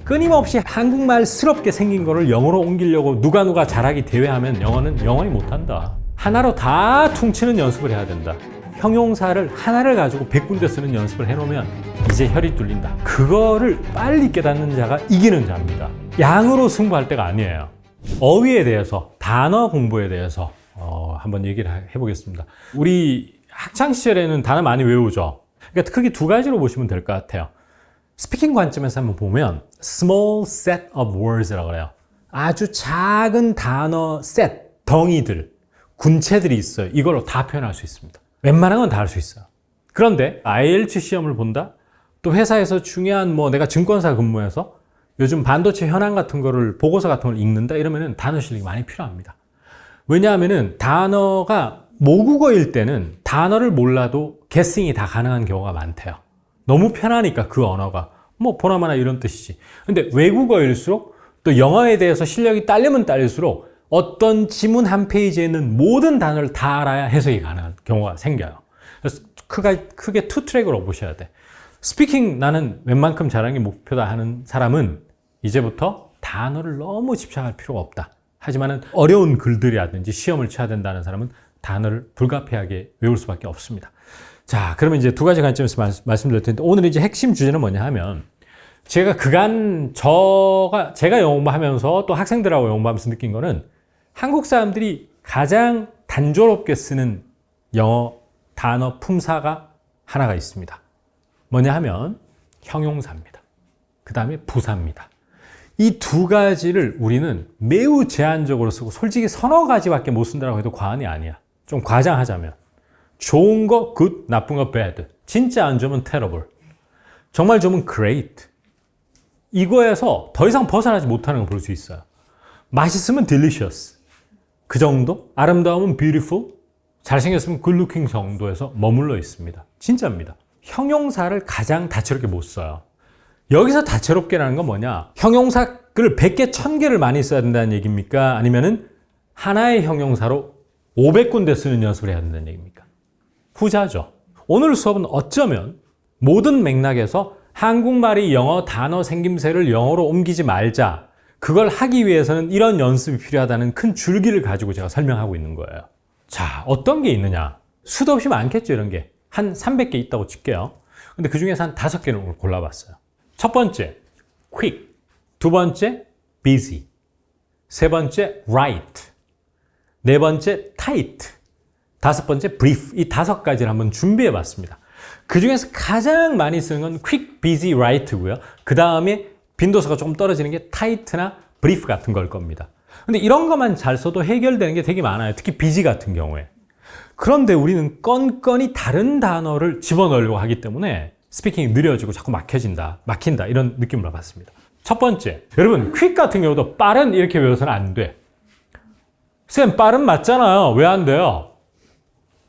끊임없이 한국말스럽게 생긴 거를 영어로 옮기려고 누가 잘하기 대회하면 영어는 영원히 못한다. 하나로 다 퉁치는 연습을 해야 된다. 형용사를 하나를 가지고 100군데 쓰는 연습을 해놓으면 이제 혈이 뚫린다. 그거를 빨리 깨닫는 자가 이기는 자입니다. 양으로 승부할 때가 아니에요. 어휘에 대해서, 단어 공부에 대해서 한번 얘기를 해보겠습니다. 우리 학창시절에는 단어 많이 외우죠. 그러니까 크게 두 가지로 보시면 될 것 같아요. 스피킹 관점에서 한번 보면 small set of words라고 그래요. 아주 작은 단어 셋, 덩이들, 군체들이 있어요. 이걸로 다 표현할 수 있습니다. 웬만한 건 다 할 수 있어요. 그런데 IELTS 시험을 본다? 또 회사에서 중요한 내가 증권사 근무해서 요즘 반도체 현황 같은 거를 보고서 같은 걸 읽는다 이러면은 단어 실력이 많이 필요합니다. 왜냐하면은 단어가 모국어일 때는 단어를 몰라도 게싱이 다 가능한 경우가 많대요. 너무 편하니까 그 언어가 보나마나 이런 뜻이지. 근데 외국어일수록 또 영어에 대해서 실력이 딸리면 딸릴수록 어떤 지문 한 페이지에 있는 모든 단어를 다 알아야 해석이 가능한 경우가 생겨요. 그래서 크게 투 트랙으로 보셔야 돼. 스피킹 나는 웬만큼 잘하는 게 목표다 하는 사람은 이제부터 단어를 너무 집착할 필요가 없다. 하지만은 어려운 글들이라든지 시험을 쳐야 된다는 사람은 단어를 불가피하게 외울 수밖에 없습니다. 자, 그러면 이제 두 가지 관점에서 말씀드릴 텐데 오늘 이제 핵심 주제는 뭐냐 하면 제가 제가 영어 공부하면서 또 학생들하고 영어 공부하면서 느낀 거는 한국 사람들이 가장 단조롭게 쓰는 영어 단어 품사가 하나가 있습니다. 뭐냐 하면 형용사입니다. 그 다음에 부사입니다. 이 두 가지를 우리는 매우 제한적으로 쓰고 솔직히 서너 가지밖에 못 쓴다고 해도 과언이 아니야. 좀 과장하자면 좋은 거 good, 나쁜 거 bad, 진짜 안 좋으면 terrible, 정말 좋으면 great. 이거에서 더 이상 벗어나지 못하는 걸 볼 수 있어요. 맛있으면 delicious, 그 정도? 아름다움은 beautiful, 잘생겼으면 good looking 정도에서 머물러 있습니다. 진짜입니다. 형용사를 가장 다채롭게 못 써요. 여기서 다채롭게라는 건 뭐냐? 형용사를 100개, 1000개를 많이 써야 된다는 얘기입니까? 아니면은 하나의 형용사로 500군데 쓰는 연습을 해야 된다는 얘기입니까? 후자죠. 오늘 수업은 어쩌면 모든 맥락에서 한국말이 영어 단어 생김새를 영어로 옮기지 말자. 그걸 하기 위해서는 이런 연습이 필요하다는 큰 줄기를 가지고 제가 설명하고 있는 거예요. 자, 어떤 게 있느냐? 수도 없이 많겠죠, 이런 게. 한 300개 있다고 칠게요. 근데 그 중에서 한 5개를 골라봤어요. 첫 번째, quick. 두 번째, busy. 세 번째, right. 네 번째, tight. 다섯 번째, brief. 이 5가지를 한번 준비해 봤습니다. 그 중에서 가장 많이 쓰는 건 quick, busy, right고요. 그 다음에 빈도수가 조금 떨어지는 게 tight나 brief 같은 걸 겁니다. 근데 이런 것만 잘 써도 해결되는 게 되게 많아요. 특히 busy 같은 경우에. 그런데 우리는 건건이 다른 단어를 집어넣으려고 하기 때문에 스피킹이 느려지고 자꾸 막힌다 이런 느낌을 받습니다. 첫 번째, 여러분 quick 같은 경우도 빠른 이렇게 외워서는 안 돼. 쌤 빠른 맞잖아요. 왜 안 돼요?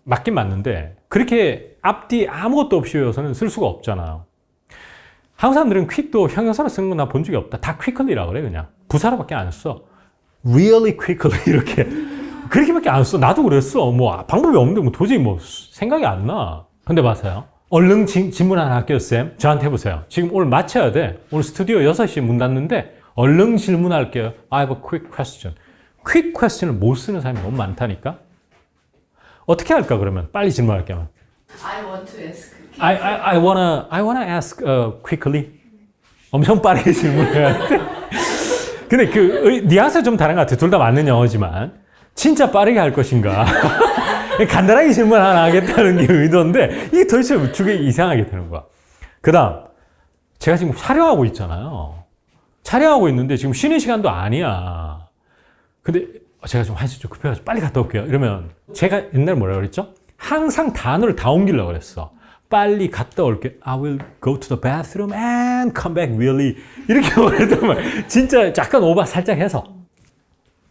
맞긴 맞는데 그렇게 앞뒤 아무것도 없이 외워서는 쓸 수가 없잖아요. 한국 사람들은 quick도 형용사로 쓰는 건 나 본 적이 없다. 다 quickly라고 그래 그냥. 부사로밖에 안 써. Really quickly 이렇게. 그렇게밖에 안 써. 나도 그랬어. 방법이 없는데 도저히 생각이 안 나. 근데 봐세요. 얼른 질문 하나 할게요, 쌤. 저한테 해보세요. 지금 오늘 마쳐야 돼. 오늘 스튜디오 6시에 문 닫는데 얼른 질문할게요. I have a quick question. quick question을 못 쓰는 사람이 너무 많다니까? 어떻게 할까, 그러면? 빨리 질문할게요. I want to ask. I wanna ask quickly. 엄청 빠르게 질문해야 돼. 근데 뉘앙스가 좀 다른 것 같아. 둘 다 맞는 영어지만. 진짜 빠르게 할 것인가? 간단하게 질문 하나 하겠다는 게 의도인데 이게 도대체 되게 이상하게 되는 거야. 그 다음 제가 지금 촬영하고 있잖아요. 촬영하고 있는데 지금 쉬는 시간도 아니야. 근데 제가 좀 한시 좀 급해가지고 빨리 갔다 올게요. 이러면 제가 옛날에 뭐라고 그랬죠? 항상 단어를 다 옮기려고 그랬어. 빨리 갔다 올게. I will go to the bathroom and come back really. 이렇게 말했단 말이야. 진짜 약간 오버 살짝 해서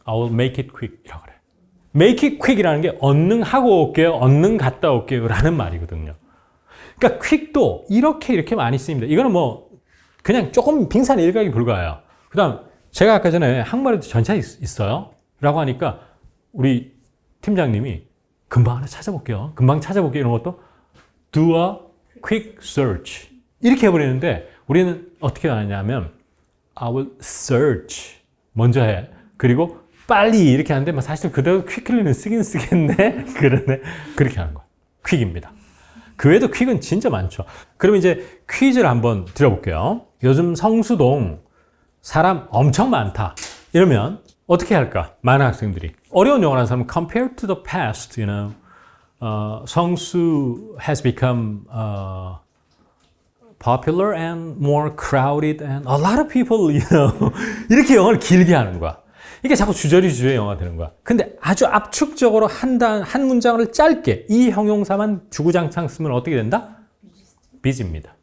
I will make it quick 이라고 그래. make it quick이라는 게 얼른 하고 올게요, 얼른 갔다 올게요 라는 말이거든요. 그러니까 quick도 이렇게 많이 쓰입니다. 이거는 그냥 조금 빙산의 일각이 불과해요. 그 다음 제가 아까 전에 한국말에도 전차 있어요 라고 하니까 우리 팀장님이 금방 하나 찾아볼게요, 금방 찾아볼게요 이런 것도 do a quick search 이렇게 해버리는데 우리는 어떻게 하냐면 I will search. 먼저 해. 그리고 빨리 이렇게 하는데 사실 그대로 quickly는 쓰긴 쓰겠네. 그러네. 그렇게 하는 거야. 퀵입니다. 그 외에도 퀵은 진짜 많죠. 그럼 이제 퀴즈를 한번 드려볼게요. 요즘 성수동 사람 엄청 많다. 이러면 어떻게 할까? 많은 학생들이. 어려운 영어라는 사람은 compared to the past, you know, 성수 has become popular and more crowded and a lot of people, you know, 이렇게 영어를 길게 하는 거야. 이게 자꾸 주저리 영어가 되는 거야. 근데 아주 압축적으로 한 문장을 짧게 이 형용사만 주구장창 쓰면 어떻게 된다? busy입니다.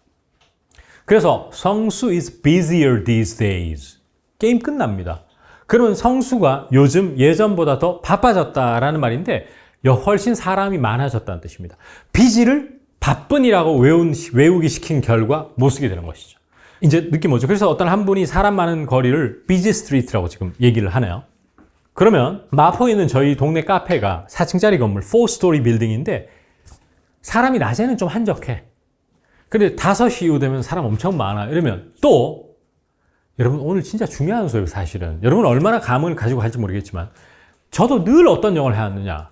그래서 성수 is busier these days. 게임 끝납니다. 그러면 성수가 요즘 예전보다 더 바빠졌다라는 말인데 훨씬 사람이 많아졌다는 뜻입니다. busy를 바쁜이라고 외우기 시킨 결과 못 쓰게 되는 것이죠. 이제 느낌 오죠? 그래서 어떤 한 분이 사람 많은 거리를 busy street라고 지금 얘기를 하네요. 그러면 마포에 있는 저희 동네 카페가 4층짜리 건물 4스토리 빌딩인데 사람이 낮에는 좀 한적해. 근데 5시 이후 되면 사람 엄청 많아. 이러면 또 여러분 오늘 진짜 중요한 수예요 사실은. 여러분 얼마나 감을 가지고 갈지 모르겠지만 저도 늘 어떤 영어를 해왔느냐.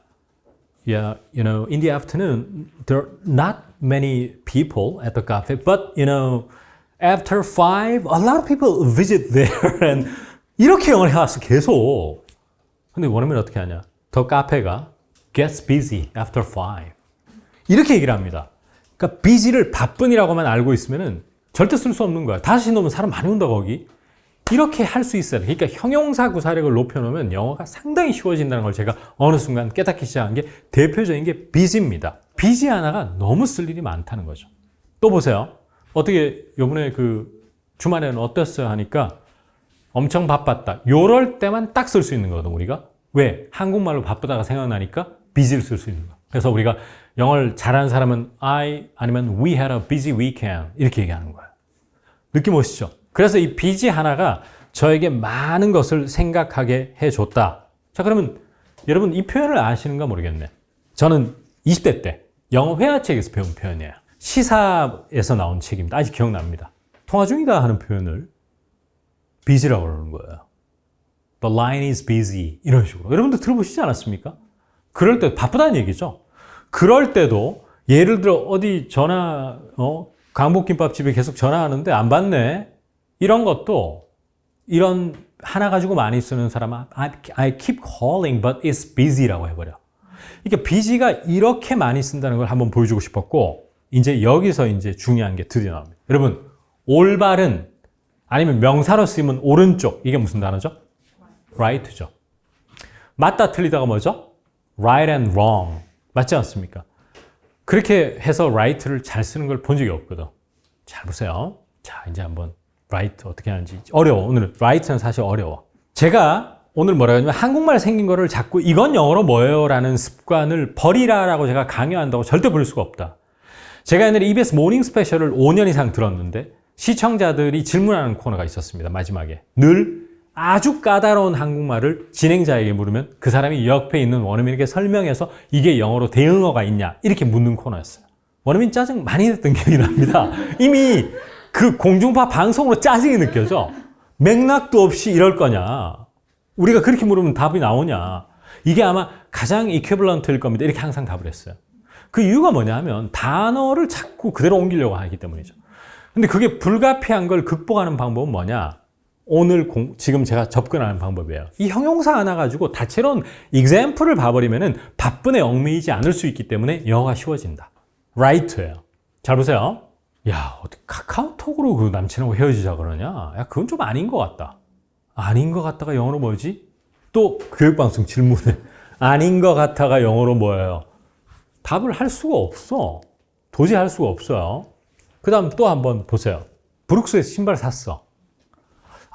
Yeah, you know, in the afternoon there are not many people at the cafe, but you know, after 5, a lot of people visit there. And 이렇게 영어를 해왔어 계속. 근데 원어민 어떻게 하냐? The 카페가 gets busy after 5. 이렇게 얘기를 합니다. 그러니까 busy를 바쁜이라고만 알고 있으면은 절대 쓸 수 없는 거야. 5시 넘으면 사람 많이 온다 거기. 이렇게 할 수 있어야 돼. 그러니까 형용사 구사력을 높여놓으면 영어가 상당히 쉬워진다는 걸 제가 어느 순간 깨닫기 시작한 게 대표적인 게 busy입니다. busy 하나가 너무 쓸 일이 많다는 거죠. 또 보세요. 어떻게 요번에 그 주말에는 어땠어요 하니까 엄청 바빴다. 요럴 때만 딱 쓸 수 있는 거거든 우리가. 왜? 한국말로 바쁘다가 생각나니까 busy를 쓸 수 있는 거야. 그래서 우리가 영어를 잘하는 사람은 아니면 we had a busy weekend 이렇게 얘기하는 거야. 느낌 오시죠? 그래서 이 busy 하나가 저에게 많은 것을 생각하게 해줬다. 자 그러면 여러분 이 표현을 아시는가 모르겠네. 저는 20대 때 영어 회화책에서 배운 표현이에요. 시사에서 나온 책입니다. 아직 기억납니다. 통화 중이다 하는 표현을 busy라고 그러는 거예요. The line is busy 이런 식으로. 여러분도 들어보시지 않았습니까? 그럴 때 바쁘다는 얘기죠. 그럴 때도 예를 들어 어디 전화 강복김밥집에 계속 전화하는데 안 받네. 이런 것도 이런 하나 가지고 많이 쓰는 사람은 I keep calling but it's busy라고 해버려. 그러니까 busy가 이렇게 많이 쓴다는 걸 한번 보여주고 싶었고 이제 여기서 이제 중요한 게 드디어 나옵니다. 여러분 올바른 아니면 명사로 쓰이면 오른쪽 이게 무슨 단어죠? right죠. 맞다 틀리다가 뭐죠? right and wrong. 맞지 않습니까? 그렇게 해서 right를 잘 쓰는 걸 본 적이 없거든. 잘 보세요. 자, 이제 한번 right 어떻게 하는지. 어려워. 오늘은 right는 사실 어려워. 제가 오늘 뭐라고 하냐면 한국말 생긴 거를 자꾸 이건 영어로 뭐예요? 라는 습관을 버리라라고 제가 강요한다고 절대 부를 수가 없다. 제가 옛날에 EBS 모닝 스페셜을 5년 이상 들었는데 시청자들이 질문하는 코너가 있었습니다. 마지막에. 늘 아주 까다로운 한국말을 진행자에게 물으면 그 사람이 옆에 있는 원어민에게 설명해서 이게 영어로 대응어가 있냐 이렇게 묻는 코너였어요. 원어민 짜증 많이 냈던 기억이 납니다. 이미 그 공중파 방송으로 짜증이 느껴져. 맥락도 없이 이럴 거냐. 우리가 그렇게 물으면 답이 나오냐. 이게 아마 가장 이퀴벌런트일 겁니다. 이렇게 항상 답을 했어요. 그 이유가 뭐냐 하면 단어를 자꾸 그대로 옮기려고 하기 때문이죠. 근데 그게 불가피한 걸 극복하는 방법은 뭐냐? 오늘 지금 제가 접근하는 방법이에요. 이 형용사 하나 가지고 다채로운 example을 봐버리면은 바쁜에 얽매이지 않을 수 있기 때문에 영어가 쉬워진다. right예요. 잘 보세요. 야, 어떻게 카카오톡으로 그 남친하고 헤어지자 그러냐? 야, 그건 좀 아닌 것 같다. 아닌 것 같다가 영어로 뭐지? 또 교육방송 질문에 아닌 것 같다가 영어로 뭐예요? 답을 할 수가 없어. 도저히 할 수가 없어요. 그 다음 또 한번 보세요. 브룩스에서 신발 샀어.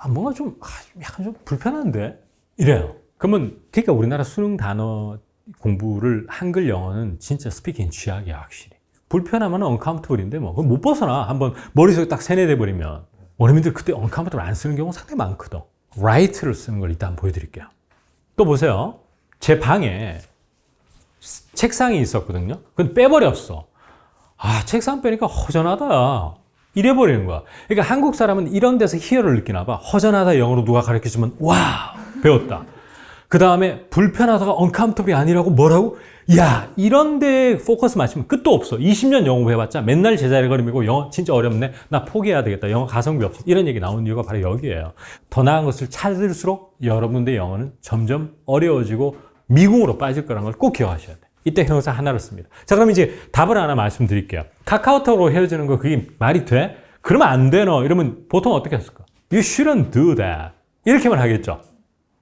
뭔가 좀 약간 좀 불편한데? 이래요. 그러면 그러니까 우리나라 수능 단어 공부를 한글 영어는 진짜 스피킹 쥐약이야 확실히. 불편하면 uncomfortable인데 뭐 그건 못 벗어나. 한번 머릿속에 딱 세뇌돼 버리면. 원어민들 그때 uncomfortable 안 쓰는 경우가 상당히 많거든. right를 쓰는 걸 일단 보여드릴게요. 또 보세요. 제 방에 책상이 있었거든요. 그건 빼버렸어. 책상 빼니까 허전하다. 이래버리는 거야. 그러니까 한국 사람은 이런 데서 희열을 느끼나 봐. 허전하다 영어로 누가 가르쳐주면 와우 배웠다. 그 다음에 불편하다가 uncomfortable이 아니라고 뭐라고? 야 이런 데 포커스 맞추면 끝도 없어. 20년 영어 해봤자 맨날 제자리 걸음이고 영어 진짜 어렵네. 나 포기해야 되겠다. 영어 가성비 없어. 이런 얘기 나오는 이유가 바로 여기예요. 더 나은 것을 찾을수록 여러분들의 영어는 점점 어려워지고 미궁으로 빠질 거라는 걸 꼭 기억하셔야 돼요. 이때 형용사 하나를 씁니다. 자, 그럼 이제 답을 하나 말씀드릴게요. 카카오톡으로 헤어지는 거 그게 말이 돼? 그러면 안 돼, 너. 이러면 보통 어떻게 했을까? You shouldn't do that. 이렇게만 하겠죠.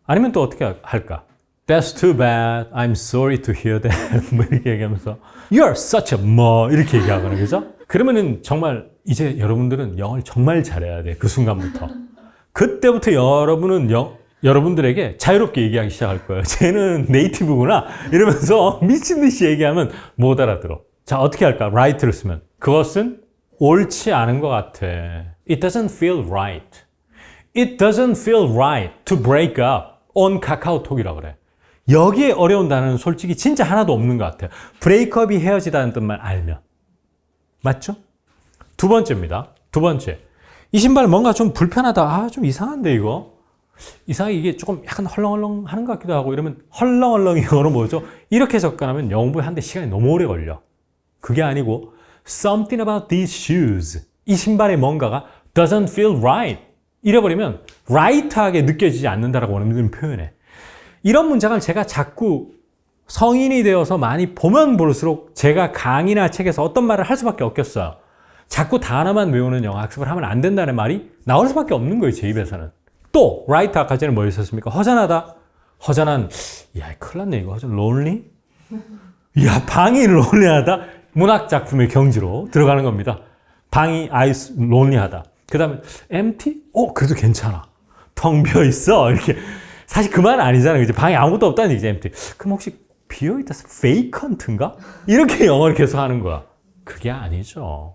아니면 또 어떻게 할까? That's too bad. I'm sorry to hear that. 뭐 이렇게 얘기하면서 You're such a 뭐 이렇게 얘기하거나 그죠? 그러면은 정말 이제 여러분들은 영어를 정말 잘해야 돼. 그 순간부터. 그때부터 여러분들에게 자유롭게 얘기하기 시작할 거예요. 쟤는 네이티브구나 이러면서 미친 듯이 얘기하면 못 알아들어. 자, 어떻게 할까? right를 쓰면 그것은 옳지 않은 것 같아. It doesn't feel right. It doesn't feel right to break up on 카카오톡이라고 그래. 여기에 어려운 단어는 솔직히 진짜 하나도 없는 것 같아요. breakup이 헤어지다는 뜻만 알면. 맞죠? 두 번째입니다. 두 번째. 이 신발 뭔가 좀 불편하다. 아, 좀 이상한데 이거. 이상하게 이게 조금 약간 헐렁헐렁 하는 것 같기도 하고 이러면 헐렁헐렁이 영어로 뭐죠? 이렇게 접근하면 영어 공부에 하는데 시간이 너무 오래 걸려. 그게 아니고 something about these shoes. 이 신발의 뭔가가 doesn't feel right. 이래버리면 right하게 느껴지지 않는다라고 원어민들은 표현해. 이런 문장을 제가 자꾸 성인이 되어서 많이 보면 볼수록 제가 강의나 책에서 어떤 말을 할 수밖에 없겠어요. 자꾸 단어만 외우는 영어 학습을 하면 안 된다는 말이 나올 수밖에 없는 거예요. 제 입에서는. 또 right 아까 전에 뭐 있었습니까? 허전하다. 허전한. 야 큰일 났네 이거. 허전 lonely? 야 방이 lonely하다. 문학 작품의 경지로 들어가는 겁니다. 방이 lonely하다. 그 다음에 empty? 그래도 괜찮아. 텅 비어 있어. 이렇게. 사실 그 말은 아니잖아요. 이제 방에 아무것도 없다는 얘기죠. empty. 그럼 혹시 비어 있다 vacant인가? 이렇게 영어를 계속 하는 거야. 그게 아니죠.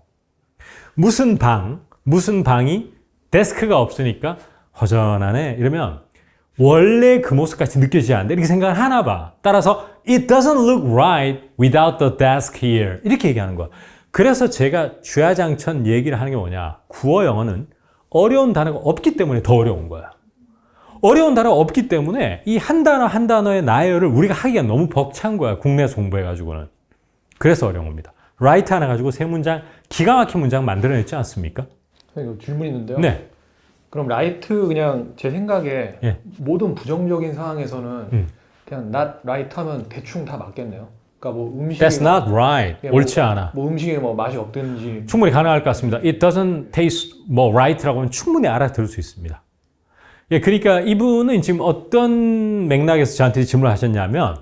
무슨 방이 데스크가 없으니까 허전하네. 이러면 원래 그 모습같이 느껴지지 않는데 이렇게 생각을 하나 봐. 따라서 it doesn't look right without the desk here. 이렇게 얘기하는 거야. 그래서 제가 주야장천 얘기를 하는 게 뭐냐. 구어 영어는 어려운 단어가 없기 때문에 더 어려운 거야. 어려운 단어가 없기 때문에 이 한 단어 한 단어의 나열을 우리가 하기가 너무 벅찬 거야. 국내에서 공부해가지고는. 그래서 어려운 겁니다. right 하나 가지고 세 문장, 기가 막힌 문장 만들어냈지 않습니까? 이거 질문 있는데요. 네. 그럼 right 그냥 제 생각에 예. 모든 부정적인 상황에서는 그냥 not right 하면 대충 다 맞겠네요. 그러니까 뭐 음식이 That's not right. 예, 옳지 않아. 뭐 음식에 뭐 맛이 없든지 충분히 가능할 것 같습니다. It doesn't taste 뭐 right라고 하면 충분히 알아들을 수 있습니다. 예, 그러니까 이분은 지금 어떤 맥락에서 저한테 질문을 하셨냐면,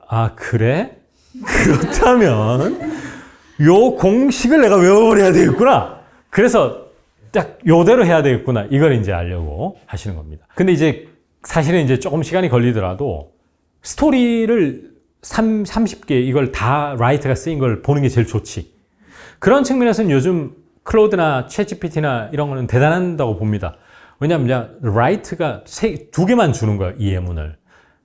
아 그래? 그렇다면 요 공식을 내가 외워버려야 되겠구나. 그래서 딱 요대로 해야 되겠구나. 이걸 이제 알려고 하시는 겁니다. 근데 이제 사실은 이제 조금 시간이 걸리더라도 스토리를 30개 이걸 다 라이트가 쓰인 걸 보는 게 제일 좋지. 그런 측면에서는 요즘 클로드나 챗GPT나 이런 거는 대단하다고 봅니다. 왜냐하면 라이트가 두 개만 주는 거야, 이 예문을.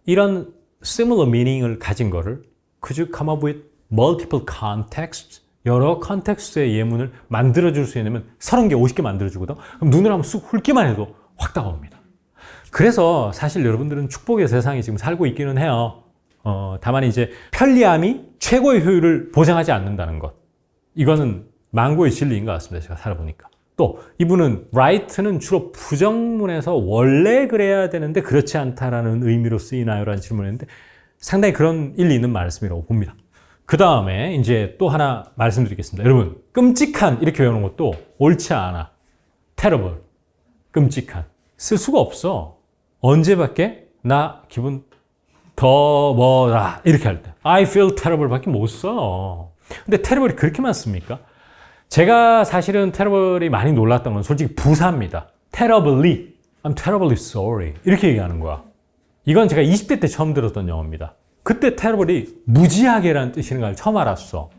이런 similar meaning을 가진 거를 could you come up with multiple contexts? 여러 컨텍스트의 예문을 만들어줄 수 있으면 30개, 50개 만들어주거든. 그럼 눈으로 한번 쑥 훑기만 해도 확 다가옵니다. 그래서 사실 여러분들은 축복의 세상에 지금 살고 있기는 해요. 다만 이제 편리함이 최고의 효율을 보장하지 않는다는 것. 이거는 망고의 진리인 것 같습니다. 제가 살아보니까. 또 이분은 right는 주로 부정문에서 원래 그래야 되는데 그렇지 않다라는 의미로 쓰이나요? 라는 질문을 했는데 상당히 그런 일리 있는 말씀이라고 봅니다. 그 다음에 이제 또 하나 말씀드리겠습니다. 여러분, 끔찍한 이렇게 외우는 것도 옳지 않아. terrible, 끔찍한. 쓸 수가 없어. 언제밖에? 나 기분 더 뭐라 이렇게 할 때. I feel terrible 밖에 못 써. 근데 terrible이 그렇게 많습니까? 제가 사실은 terrible이 많이 놀랐던 건 솔직히 부사입니다. terribly, I'm terribly sorry 이렇게 얘기하는 거야. 이건 제가 20대 때 처음 들었던 영어입니다. 그때 terrible이 무지하게라는 뜻이라는 걸 처음 알았어.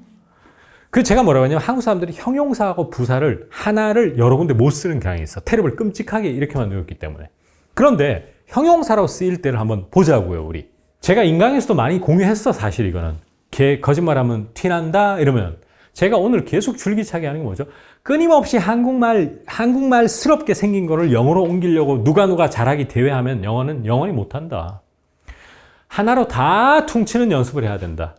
그 제가 뭐라고 하냐면 한국 사람들이 형용사하고 부사를 하나를 여러 군데 못 쓰는 경향이 있어. terrible, 끔찍하게 이렇게만 외웠기 때문에. 그런데 형용사로 쓰일 때를 한번 보자고요, 우리. 제가 인강에서도 많이 공유했어, 사실 이거는. 걔 거짓말하면 티난다 이러면 제가 오늘 계속 줄기차게 하는 게 뭐죠? 끊임없이 한국말스럽게 생긴 거를 영어로 옮기려고 누가 잘하기 대회하면 영어는 영원히 못한다. 하나로 다 퉁치는 연습을 해야 된다.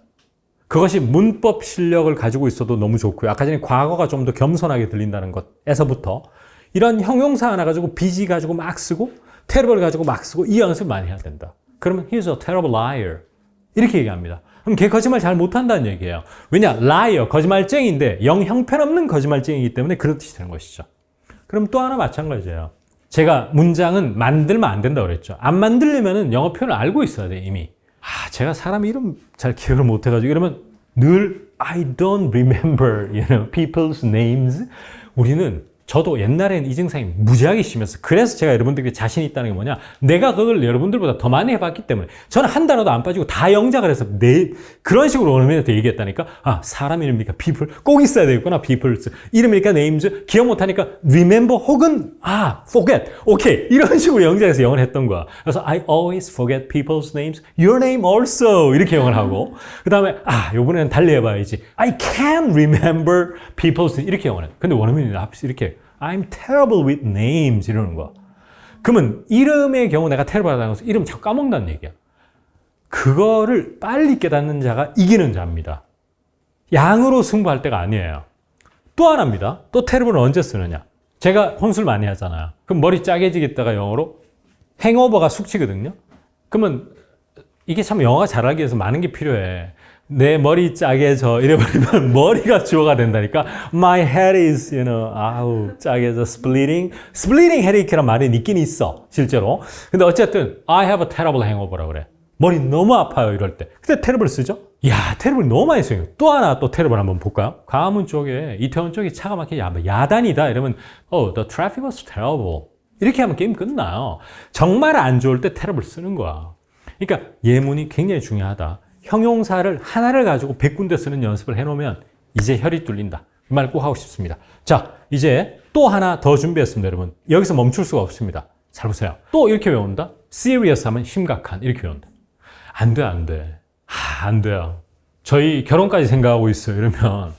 그것이 문법 실력을 가지고 있어도 너무 좋고요. 아까 전에 과거가 좀 더 겸손하게 들린다는 것에서부터 이런 형용사 하나 가지고 BG 가지고 막 쓰고 terrible 가지고 막 쓰고 이 연습을 많이 해야 된다. 그러면 he's a terrible liar. 이렇게 얘기합니다. 그럼 걔 거짓말 잘 못한다는 얘기예요. 왜냐? liar, 거짓말쟁이인데 형편없는 거짓말쟁이기 때문에 그렇듯이 되는 것이죠. 그럼 또 하나 마찬가지예요. 제가 문장은 만들면 안 된다고 그랬죠. 안 만들려면 영어 표현을 알고 있어야 돼, 이미. 제가 사람 이름 잘 기억을 못 해가지고 이러면 늘 I don't remember, people's names. 우리는 저도 옛날에는 이 증상이 무지하게 심했어. 그래서 제가 여러분들에게 자신 있다는 게 뭐냐? 내가 그걸 여러분들보다 더 많이 해봤기 때문에 저는 한 단어도 안 빠지고 다 영작을 해서 그런 식으로 원어민한테 얘기했다니까. 사람 이름이니까 people 꼭 있어야 되겠구나. people's 이름이니까 names 기억 못하니까 remember 혹은 forget. 오케이 이런 식으로 영작해서 영어를 했던 거야. 그래서 I always forget people's names. Your name also 이렇게 영어를 하고 그 다음에 이번에는 달리 해봐야지. I can't remember people's names 이렇게 영어를 해. 근데 원어민이 이렇게 I'm terrible with names 이러는 거야. 그러면 이름의 경우 내가 terrible하다는 것은 이름 자꾸 까먹는다는 얘기야. 그거를 빨리 깨닫는 자가 이기는 자입니다. 양으로 승부할 때가 아니에요. 또 하나입니다. 또 terrible은 언제 쓰느냐. 제가 혼술 많이 하잖아요. 그럼 머리 짜개지겠다가 영어로 행오버가 숙취거든요. 그러면 이게 참 영어가 잘하기 위해서 많은 게 필요해. 내 머리 짜개져 이래버리면 머리가 주어가 된다니까. My head is, 짜개져, splitting headache란 말이 있긴 있어, 실제로. 근데 어쨌든 I have a terrible hangover라고 그래. 머리 너무 아파요, 이럴 때. 근데 terrible 쓰죠? terrible 너무 많이 써요. 또 하나 또 terrible 한번 볼까요? 광화문 쪽에, 이태원 쪽에 차가 막히게 야단이다 이러면 the traffic was terrible. 이렇게 하면 게임 끝나요. 정말 안 좋을 때 terrible 쓰는 거야. 그러니까 예문이 굉장히 중요하다. 형용사를 하나를 가지고 100군데 쓰는 연습을 해놓으면 이제 혈이 뚫린다. 이 말을 꼭 하고 싶습니다. 자, 이제 또 하나 더 준비했습니다, 여러분. 여기서 멈출 수가 없습니다. 잘 보세요. 또 이렇게 외운다? serious 하면 심각한. 이렇게 외운다. 안 돼, 안 돼. 안 돼요. 저희 결혼까지 생각하고 있어요. 이러면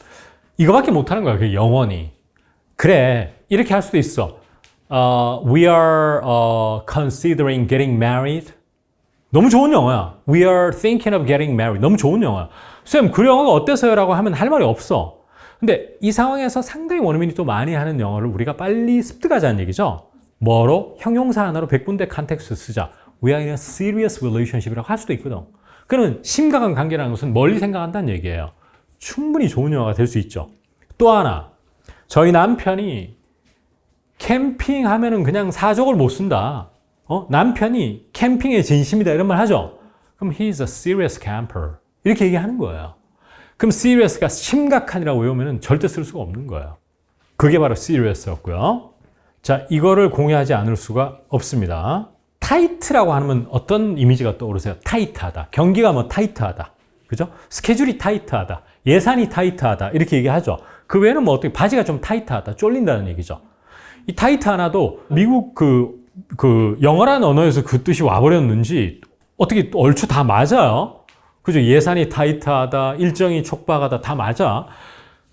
이거밖에 못하는 거야, 그게 영원히. 그래, 이렇게 할 수도 있어. We are considering getting married. 너무 좋은 영어야. We are thinking of getting married. 너무 좋은 영어야. 쌤, 그 영어가 어때서요? 라고 하면 할 말이 없어. 근데 이 상황에서 상당히 원어민이 또 많이 하는 영어를 우리가 빨리 습득하자는 얘기죠. 뭐로? 형용사 하나로 100군데 컨텍스트 쓰자. We are in a serious relationship이라고 할 수도 있거든. 그러면 심각한 관계라는 것은 멀리 생각한다는 얘기예요. 충분히 좋은 영어가 될 수 있죠. 또 하나. 저희 남편이 캠핑하면은 그냥 사족을 못 쓴다. 남편이 캠핑에 진심이다 이런 말 하죠. 그럼 he's a serious camper 이렇게 얘기하는 거예요. 그럼 serious가 심각한이라고 외우면 절대 쓸 수가 없는 거예요. 그게 바로 serious였고요. 자, 이거를 공유하지 않을 수가 없습니다. tight라고 하면 어떤 이미지가 떠오르세요? tight하다. 경기가 tight하다. 그죠? 스케줄이 tight하다. 예산이 tight하다. 이렇게 얘기하죠. 그 외에는 어떻게 바지가 좀 tight하다. 쫄린다는 얘기죠. 이 tight 하나도 미국 영어라는 언어에서 그 뜻이 와버렸는지 어떻게 얼추 다 맞아요. 그죠? 예산이 타이트하다, 일정이 촉박하다, 다 맞아.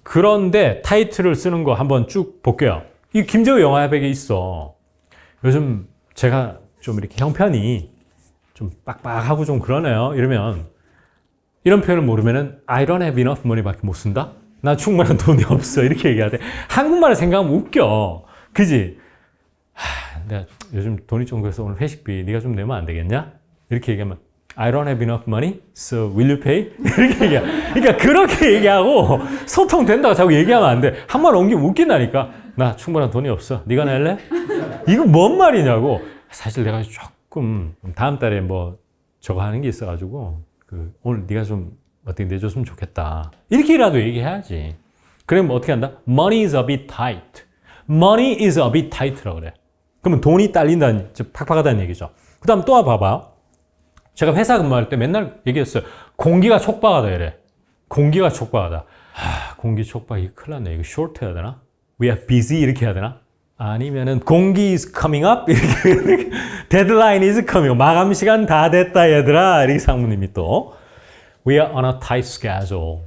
그런데 타이트를 쓰는 거 한번 쭉 볼게요. 이 김재우 영화백에 있어. 요즘 제가 좀 이렇게 형편이 좀 빡빡하고 좀 그러네요. 이러면 이런 표현을 모르면은 I don't have enough money밖에 못 쓴다? 나 충분한 돈이 없어. 이렇게 얘기해야 돼. 한국말을 생각하면 웃겨. 그지? 내가 요즘 돈이 좀 그래서 오늘 회식비 네가 좀 내면 안 되겠냐? 이렇게 얘기하면 I don't have enough money, so will you pay? 이렇게 얘기해. 그러니까 그렇게 얘기하고 소통된다고 자꾸 얘기하면 안 돼. 한 번 옮기면 웃긴다니까. 나 충분한 돈이 없어. 네가 낼래? 이거 뭔 말이냐고. 사실 내가 조금 다음 달에 저거 하는 게 있어가지고 오늘 네가 좀 어떻게 내줬으면 좋겠다. 이렇게라도 얘기해야지. 그러면 어떻게 한다? Money is a bit tight. Money is a bit tight라고 그래. 그러면 돈이 딸린다는, 팍팍하다는 얘기죠. 그 다음 또 봐봐. 제가 회사 근무할 때 맨날 얘기했어요. 공기가 촉박하다 이래. 공기가 촉박하다. 공기 촉박, 이거 큰일 났네. 이거 short 해야 되나? We are busy 이렇게 해야 되나? 아니면은 공기 is coming up 이렇게 deadline is coming up. 마감 시간 다 됐다 얘들아. 이렇게 상무님이 또 We are on a tight schedule.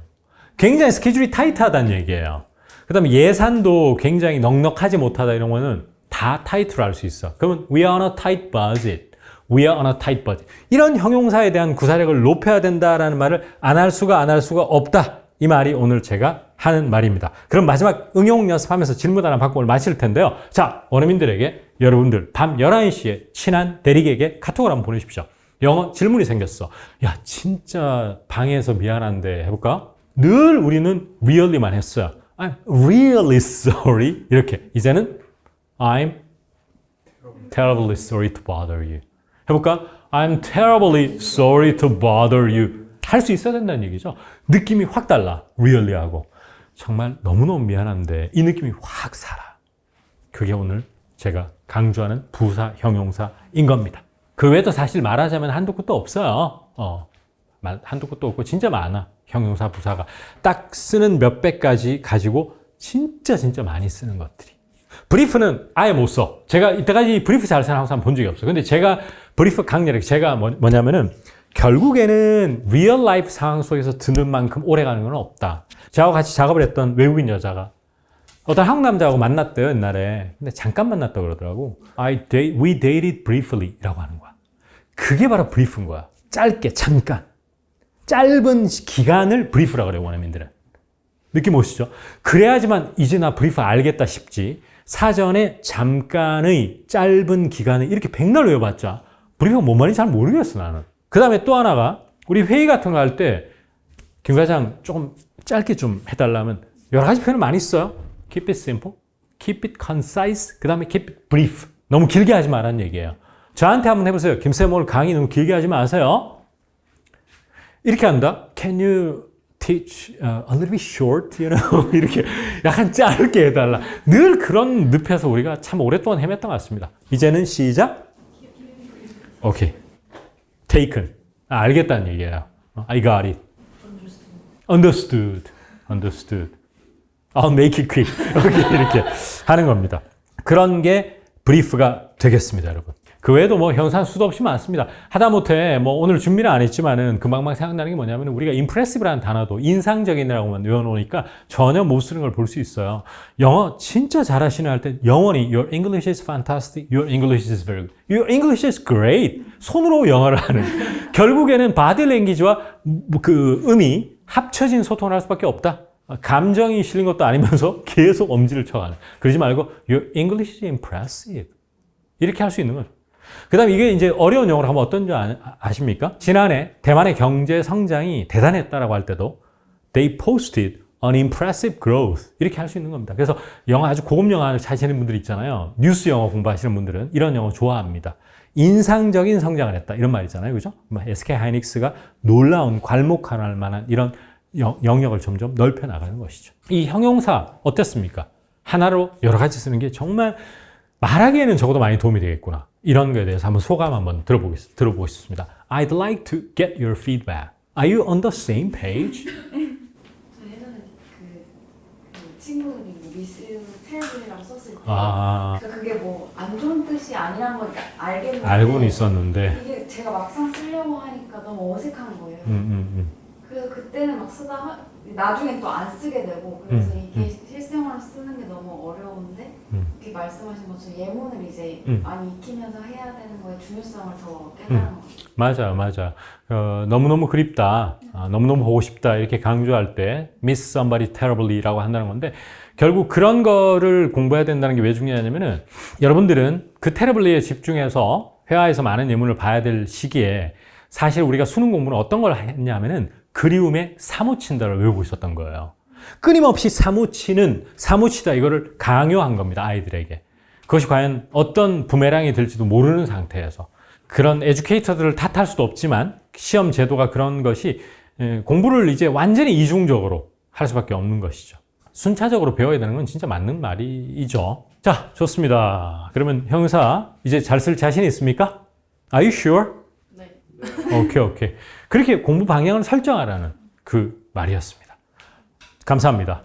굉장히 스케줄이 타이트하다는 얘기예요. 그 그 다음에 예산도 굉장히 넉넉하지 못하다 이런 거는 다 타이트로 할 수 있어. 그러면 we are on a tight budget. We are on a tight budget. 이런 형용사에 대한 구사력을 높여야 된다라는 말을 안 할 수가 없다. 이 말이 오늘 제가 하는 말입니다. 그럼 마지막 응용 연습하면서 질문 하나 받고 오늘 마칠 텐데요. 자, 원어민들에게 여러분들 밤 11시에 친한 대리에게 카톡을 한번 보내십시오. 영어 질문이 생겼어. 야, 진짜 방해해서 미안한데 해볼까? 늘 우리는 really만 했어요. I'm really sorry. 이렇게. 이제는 I'm terribly sorry to bother you. 해볼까? I'm terribly sorry to bother you. 할 수 있어야 된다는 얘기죠. 느낌이 확 달라. really하고. 정말 너무너무 미안한데 이 느낌이 확 살아. 그게 오늘 제가 강조하는 부사 형용사인 겁니다. 그 외에도 사실 말하자면 한도 끝도 없어요. 한도 끝도 없고 진짜 많아. 형용사 부사가 딱 쓰는 몇백 가지 가지고 진짜 많이 쓰는 것들이. 브리프는 아예 못 써. 제가 이때까지 브리프 잘 쓰는 항상 본 적이 없어요. 근데 제가 브리프 강렬하게 제가 뭐냐면은 결국에는 리얼 라이프 상황 속에서 듣는 만큼 오래 가는 건 없다. 저하고 같이 작업을 했던 외국인 여자가 어떤 한국 남자하고 만났대요, 옛날에. 근데 잠깐 만났다고 그러더라고. We dated briefly 라고 하는 거야. 그게 바로 브리프인 거야. 짧게, 잠깐. 짧은 기간을 브리프라고 그래요, 원어민들은. 느낌 오시죠? 그래야지만 이제 나 브리프 알겠다 싶지. 사전에 잠깐의 짧은 기간을 이렇게 백날 외워봤자 브리프가 뭔 말인지 잘 모르겠어, 나는. 그 다음에 또 하나가 우리 회의 같은 거 할 때 김 과장 조금 짧게 좀 해달라면 여러 가지 표현을 많이 써요. Keep it simple, keep it concise, 그 다음에 keep it brief. 너무 길게 하지 말라는 얘기예요. 저한테 한번 해보세요. 김쌤 오늘 강의 너무 길게 하지 마세요. 이렇게 한다. Can you teach a little bit short? You know? 이렇게 약간 짧게 해달라. 늘 그런 늪에서 우리가 참 오랫동안 헤맸던 것 같습니다. 이제는 시작. 오케이. Taken. 알겠다는 얘기예요. I got it. Understood. I'll make it quick. 이렇게 하는 겁니다. 그런 게 브리프가 되겠습니다, 여러분. 그 외에도 뭐 형용사 수도 없이 많습니다. 하다못해 뭐 오늘 준비는 안 했지만은 금방방 생각나는 게 뭐냐면 우리가 impressive라는 단어도 인상적인이라고만 외워놓으니까 전혀 못 쓰는 걸 볼 수 있어요. 영어 진짜 잘하시는 할 때 영원히 Your English is fantastic, Your English is very good, Your English is great. 손으로 영어를 하는. 결국에는 body language와 그 음이 합쳐진 소통을 할 수밖에 없다. 감정이 실린 것도 아니면서 계속 엄지를 쳐가는. 그러지 말고 Your English is impressive. 이렇게 할 수 있는 거죠. 그 다음에 이게 이제 어려운 영어로 하면 어떤 줄 아십니까? 지난해 대만의 경제 성장이 대단했다라고 할 때도 They posted an impressive growth. 이렇게 할 수 있는 겁니다. 그래서 영어 아주 고급 영어를 찾으시는 분들 있잖아요. 뉴스 영어 공부하시는 분들은 이런 영어 좋아합니다. 인상적인 성장을 했다. 이런 말 있잖아요. 그죠? SK 하이닉스가 놀라운 괄목할 만한 이런 영역을 점점 넓혀 나가는 것이죠. 이 형용사 어땠습니까? 하나로 여러 가지 쓰는 게 정말 말하기에는 적어도 많이 도움이 되겠구나. 이런 거에 대해서 한번 소감 한번 들어보겠습니다. I'd like to get your feedback. Are you on the same page? 저는 그 친구들이 미스 테러블이라고 썼을 때 그게 뭐 안 좋은 뜻이 아니란 건 알겠는데 알고는 있었는데 이게 제가 막상 쓰려고 하니까 너무 어색한 거예요. 그때는 막 쓰다가 나중엔 또 안 쓰게 되고 그래서 이게 실생활로 쓰는 게 너무 어려운데 이렇게 말씀하신 것처럼 예문을 이제 많이 익히면서 해야 되는 거에 중요성을 더 깨달은 것 같아요. 맞아. 너무너무 그립다. 너무너무 보고 싶다. 이렇게 강조할 때 miss somebody terribly라고 한다는 건데 결국 그런 거를 공부해야 된다는 게 왜 중요하냐면은 여러분들은 그 terribly에 집중해서 회화에서 많은 예문을 봐야 될 시기에 사실 우리가 수능 공부는 어떤 걸 했냐면은 그리움에 사무친다를 외우고 있었던 거예요. 끊임없이 사무치다 이거를 강요한 겁니다. 아이들에게. 그것이 과연 어떤 부메랑이 될지도 모르는 상태에서 그런 에듀케이터들을 탓할 수도 없지만 시험 제도가 그런 것이 공부를 이제 완전히 이중적으로 할 수밖에 없는 것이죠. 순차적으로 배워야 되는 건 진짜 맞는 말이죠. 자, 좋습니다. 그러면 형용사 이제 잘 쓸 자신 있습니까? Are you sure? 네. 오케이. 그렇게 공부 방향을 설정하라는 그 말이었습니다. 감사합니다.